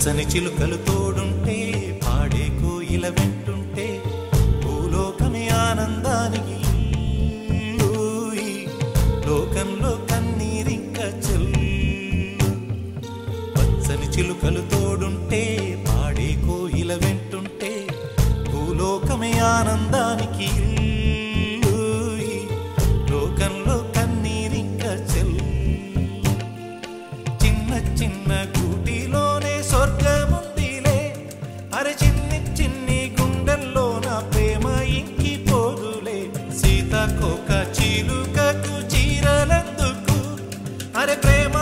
పచ్చని చిలుకలు తోడుంటే పాడే కోయిల వెంటుంటే భూలోకమే ఆనందానికి లోకంలో కన్నీరింక చెల్లు. పచ్చని చిలుకలు తోడుంటే పాడే కోయిల వెంటుంటే భూలోకమే ఆనందానికి లోకంలో కన్నీరింక చెల్లు. చిన్న చిన్న గూటిలోనే స్వర్గముందిలే, అరే చిన్ని చిన్ని గుండెల్లో నా ప్రేమ ఇంకిపోదులే. సీతాకోక చిలుకకు చీరలందుకు, అరే ప్రేమ